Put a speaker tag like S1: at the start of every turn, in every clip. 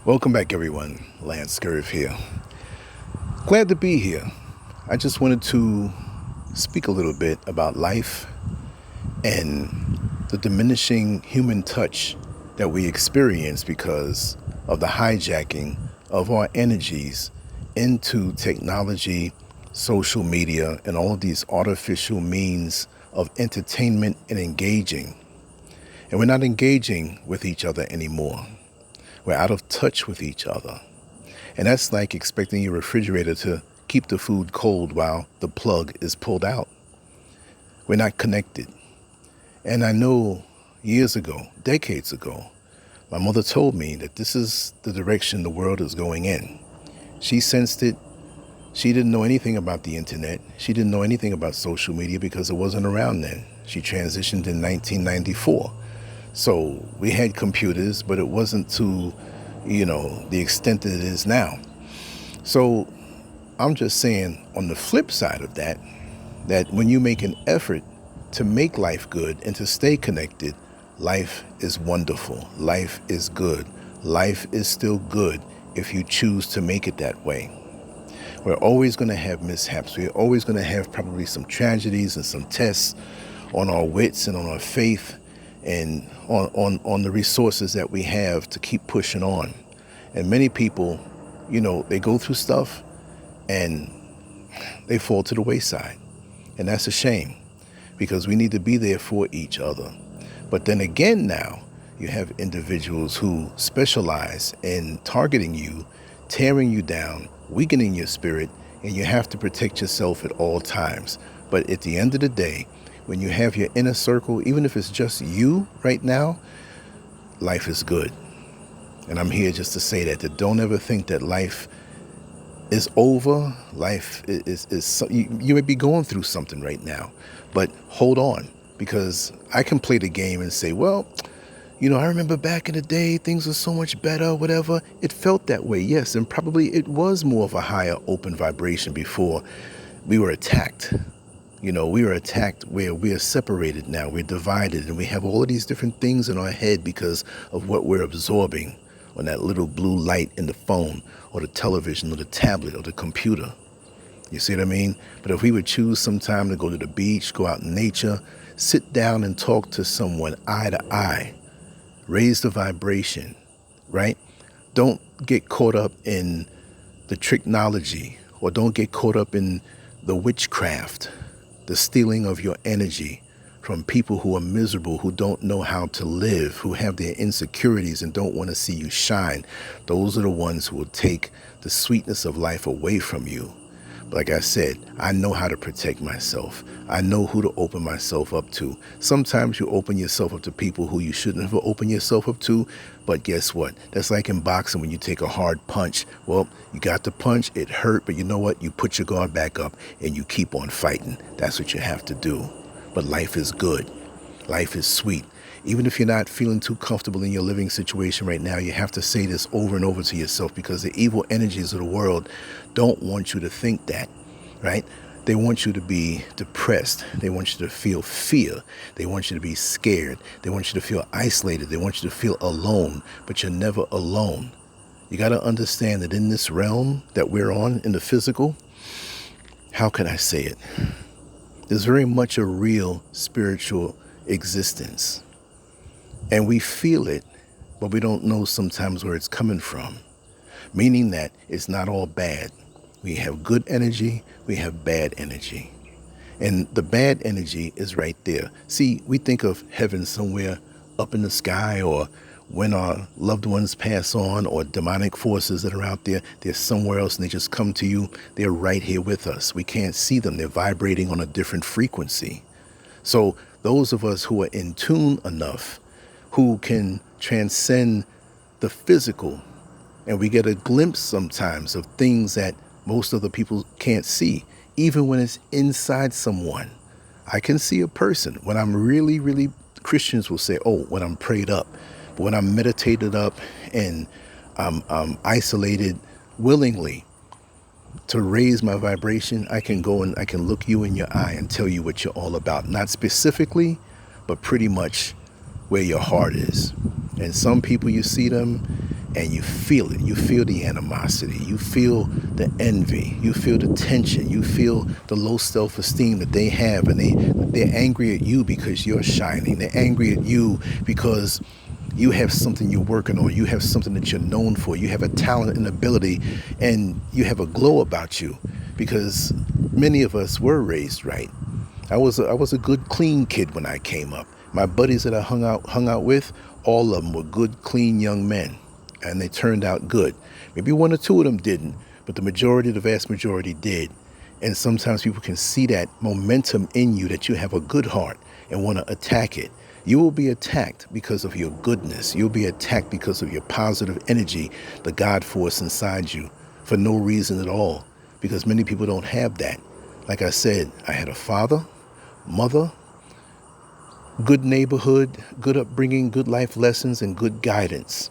S1: Welcome back, everyone. Lancescurv here. Glad to be here. I just wanted to speak a little bit about life and the diminishing human touch that we experience because of the hijacking of our energies into technology, social media, and all of these artificial means of entertainment and engaging. And we're not engaging with each other anymore. We're out of touch with each other. And that's like expecting your refrigerator to keep the food cold while the plug is pulled out. We're not connected. And I know years ago, decades ago, my mother told me that this is the direction the world is going in. She sensed it. She didn't know anything about the internet. She didn't know anything about social media because it wasn't around then. She transitioned in 1994. So we had computers, but it wasn't to, the extent that it is now. So I'm just saying, on the flip side of that, that when you make an effort to make life good and to stay connected, life is wonderful. Life is good. Life is still good if you choose to make it that way. We're always going to have mishaps. We're always going to have probably some tragedies and some tests on our wits and on our faith and on the resources that we have to keep pushing on. And many people, they go through stuff and they fall to the wayside. And that's a shame because we need to be there for each other. But then again now, you have individuals who specialize in targeting you, tearing you down, weakening your spirit, and you have to protect yourself at all times. But at the end of the day, when you have your inner circle, even if it's just you right now, life is good. And I'm here just to say that don't ever think that life is over. Life is you may be going through something right now, but hold on, because I can play the game and say, well, I remember back in the day, things were so much better, whatever. It felt that way, yes, and probably it was more of a higher open vibration before we were attacked. We are attacked where we are separated now. We're divided, and we have all of these different things in our head because of what we're absorbing on that little blue light in the phone or the television or the tablet or the computer. You see what I mean? But if we would choose some time to go to the beach, go out in nature, sit down and talk to someone eye to eye, raise the vibration, right? Don't get caught up in the technology, or don't get caught up in the witchcraft, the stealing of your energy from people who are miserable, who don't know how to live, who have their insecurities and don't want to see you shine. Those are the ones who will take the sweetness of life away from you. But like I said, I know how to protect myself. I know who to open myself up to. Sometimes you open yourself up to people who you shouldn't have opened yourself up to. But guess what? That's like in boxing when you take a hard punch. Well, you got the punch, it hurt, but you know what? You put your guard back up and you keep on fighting. That's what you have to do. But life is good. Life is sweet. Even if you're not feeling too comfortable in your living situation right now, you have to say this over and over to yourself, because the evil energies of the world don't want you to think that, right? They want you to be depressed. They want you to feel fear. They want you to be scared. They want you to feel isolated. They want you to feel alone, but you're never alone. You got to understand that in this realm that we're on, in the physical, how can I say it? There's very much a real spiritual existence. And we feel it, but we don't know sometimes where it's coming from. Meaning that it's not all bad. We have good energy, we have bad energy. And the bad energy is right there. See, we think of heaven somewhere up in the sky, or when our loved ones pass on, or demonic forces that are out there, they're somewhere else and they just come to you. They're right here with us. We can't see them. They're vibrating on a different frequency. So those of us who are in tune enough, who can transcend the physical, and we get a glimpse sometimes of things that most other people can't see, even when it's inside someone. I can see a person when I'm really, really, Christians will say, oh, when I'm prayed up. But when I'm meditated up and I'm isolated willingly to raise my vibration, I can go and I can look you in your eye and tell you what you're all about. Not specifically, but pretty much where your heart is. And some people, you see them and you feel it. You feel the animosity. You feel the envy. You feel the tension. You feel the low self-esteem that they have, and they're angry at you because you're shining. They're angry at you because you have something you're working on. You have something that you're known for. You have a talent and ability, and you have a glow about you, because many of us were raised right. I was a good, clean kid when I came up. My buddies that I hung out with, all of them were good, clean young men, and they turned out good. Maybe one or two of them didn't, but the vast majority did. And sometimes people can see that momentum in you, that you have a good heart and want to attack it. You will be attacked because of your goodness. You'll be attacked because of your positive energy, the God force inside you, for no reason at all, because many people don't have that. Like I said, I had a father, mother, good neighborhood, good upbringing, good life lessons, and good guidance.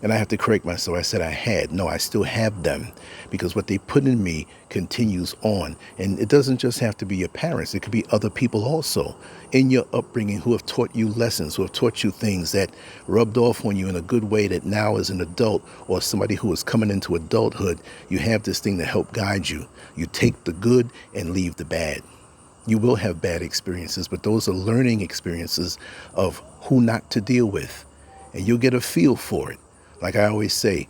S1: And I have to correct myself. I said I had. No, I still have them, because what they put in me continues on. And it doesn't just have to be your parents. It could be other people also in your upbringing who have taught you lessons, who have taught you things that rubbed off on you in a good way, that now as an adult or somebody who is coming into adulthood, you have this thing to help guide you. You take the good and leave the bad. You will have bad experiences, but those are learning experiences of who not to deal with. And you'll get a feel for it. Like I always say,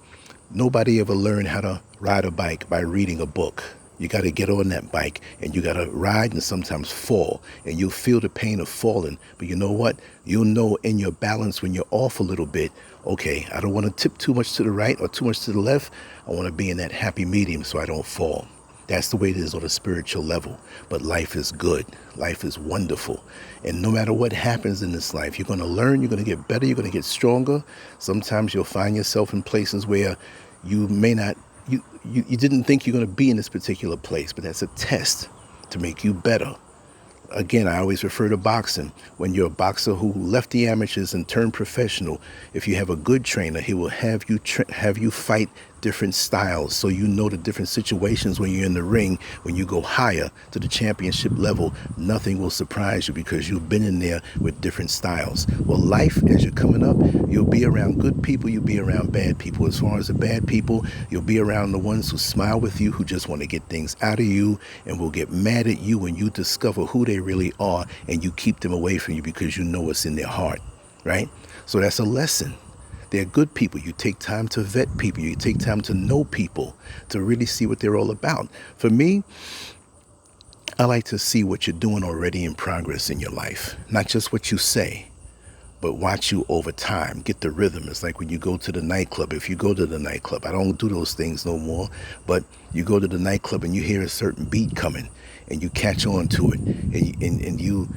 S1: nobody ever learned how to ride a bike by reading a book. You got to get on that bike, and you got to ride and sometimes fall, and you'll feel the pain of falling. But you know what? You'll know in your balance when you're off a little bit, okay, I don't want to tip too much to the right or too much to the left. I want to be in that happy medium so I don't fall. That's the way it is on a spiritual level. But life is good. Life is wonderful. And no matter what happens in this life, you're going to learn, you're going to get better, you're going to get stronger. Sometimes you'll find yourself in places where you may not, you didn't think you're going to be in this particular place, but that's a test to make you better. Again, I always refer to boxing. When you're a boxer who left the amateurs and turned professional, if you have a good trainer, he will have you fight different styles, so you know the different situations when you're in the ring. When you go higher to the championship level, nothing will surprise you because you've been in there with different styles. Well, life, as you're coming up, you'll be around good people, you'll be around bad people. As far as the bad people, you'll be around the ones who smile with you, who just want to get things out of you, and will get mad at you when you discover who they really are, and you keep them away from you because you know what's in their heart, right? So that's a lesson. They're good people. You take time to vet people. You take time to know people, to really see what they're all about. For me, I like to see what you're doing already in progress in your life. Not just what you say, but watch you over time. Get the rhythm. It's like when you go to the nightclub. If you go to the nightclub, I don't do those things no more, but you go to the nightclub and you hear a certain beat coming, and you catch on to it, and you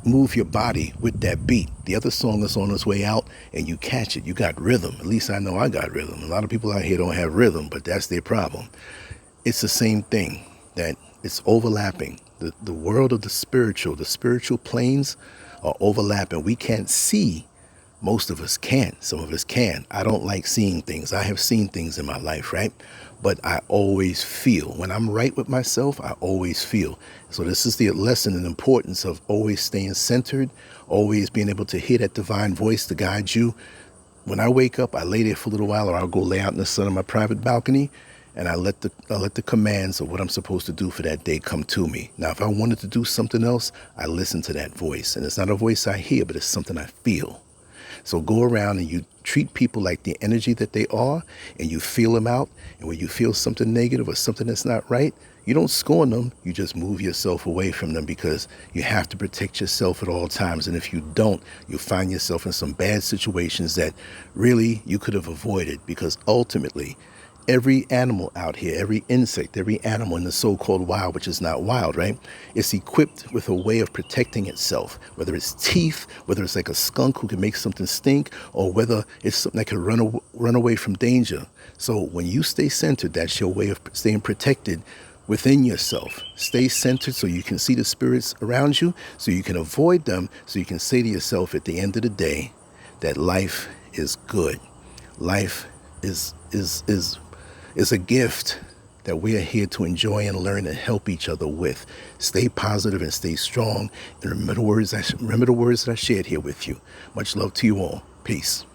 S1: move your body with that beat. The other song is on its way out, and you catch it. You got rhythm. At least I know I got rhythm. A lot of people out here don't have rhythm, but that's their problem. It's the same thing, that it's overlapping. The world of the spiritual planes are overlapping. We can't see. Most of us can't. Some of us can. I don't like seeing things. I have seen things in my life, right? But I always feel. When I'm right with myself, I always feel. So this is the lesson and importance of always staying centered, always being able to hear that divine voice to guide you. When I wake up, I lay there for a little while, or I'll go lay out in the sun on my private balcony, and I let the commands of what I'm supposed to do for that day come to me. Now, if I wanted to do something else, I listen to that voice. And it's not a voice I hear, but it's something I feel. So go around and you treat people like the energy that they are, and you feel them out. And when you feel something negative or something that's not right, you don't scorn them. You just move yourself away from them, because you have to protect yourself at all times. And if you don't, you'll find yourself in some bad situations that really you could have avoided, because ultimately, every animal out here, every insect, every animal in the so-called wild, which is not wild, right? It's equipped with a way of protecting itself, whether it's teeth, whether it's like a skunk who can make something stink, or whether it's something that can run away from danger. So when you stay centered, that's your way of staying protected within yourself. Stay centered so you can see the spirits around you, so you can avoid them, so you can say to yourself at the end of the day that life is good. Life is a gift that we are here to enjoy and learn and help each other with. Stay positive and stay strong. And remember the words that I shared here with you. Much love to you all. Peace.